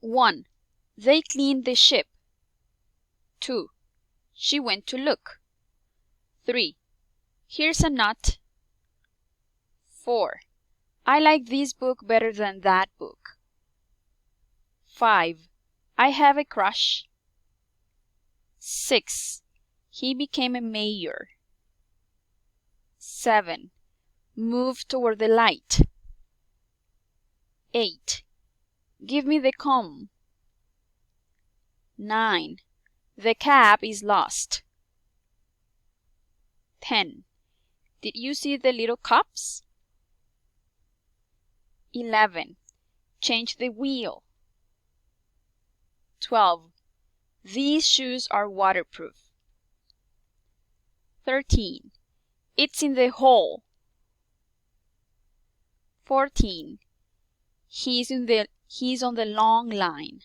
1. They cleaned the ship. 2. She went to look. 3. Here's a nut. 4. I like this book better than that book. 5. I have a crush. 6. He became a mayor. 7. Move toward the light. 8. Give me the comb. 9. The cap is lost. 10. Did you see the little cups? 11. Change the wheel. 12. These shoes are waterproof. 13. It's in the hole. 14. He's on the long line.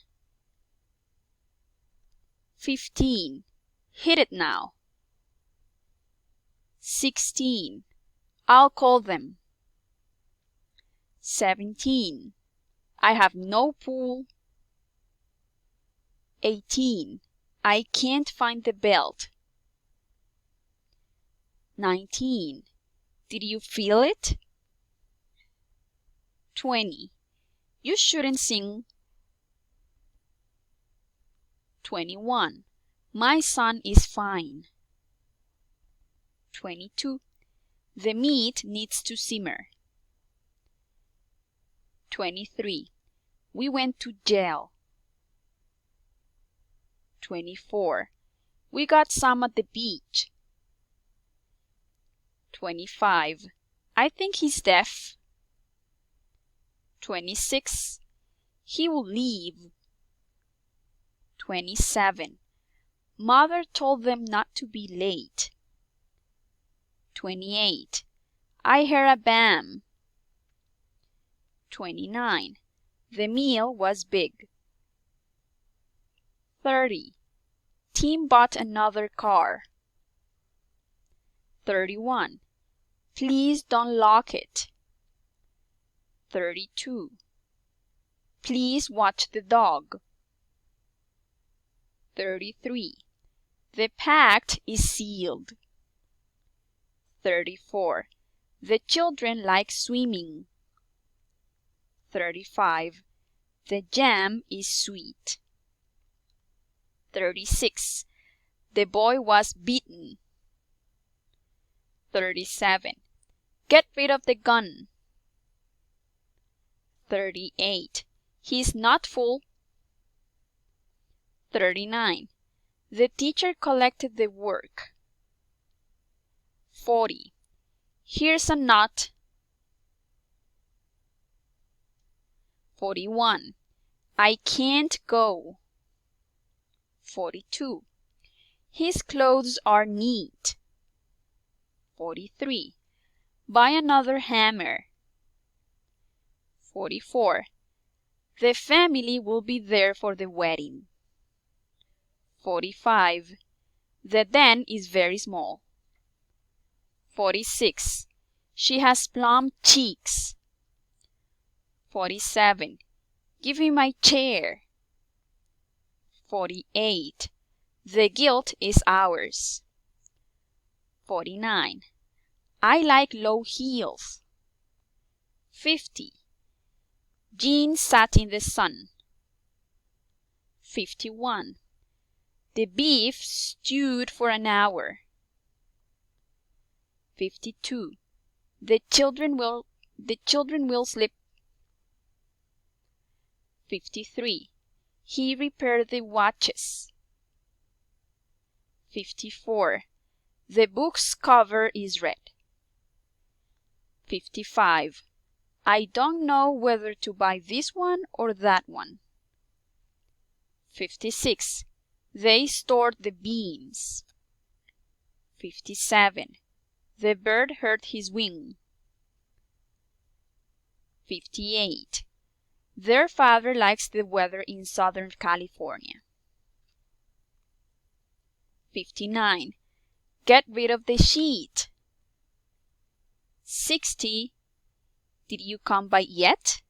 15. Hit it now. 16. I'll call them. 17. I have no pool. 18. I can't find the belt. 19. Did you feel it? 20. You shouldn't sing. 21. My son is fine. 22. The meat needs to simmer. 23. We went to jail. 24. We got some at the beach. 25. I think he's deaf. 26. He will leave. 27. Mother told them not to be late. 28. I hear a bam. 29. The meal was big. 30. Tim bought another car. 31. Please don't lock it. 32. Please watch the dog. 33. The pact is sealed. 34. The children like swimming. 35. The jam is sweet. 36. The boy was beaten. 37. Get rid of the gun. 38. He's not full. 39. The teacher collected the work. 40. Here's a nut. 41. I can't go. 42. His clothes are neat. 43. Buy another hammer. 44. The family will be there for the wedding. 45. The den is very small. 46. She has plump cheeks. 47. Give me my chair. 48. The guilt is ours. 49. I like low heels. 50. Jean sat in the sun. 51. The beef stewed for an hour. 52. The children will sleep. 53. He repaired the watches. 54. The book's cover is red. 55. I don't know whether to buy this one or that one. 56. They stored the beans. 57. The bird hurt his wing. 58. Their father likes the weather in Southern California. 59. Get rid of the sheet. 60. Did you come by yet?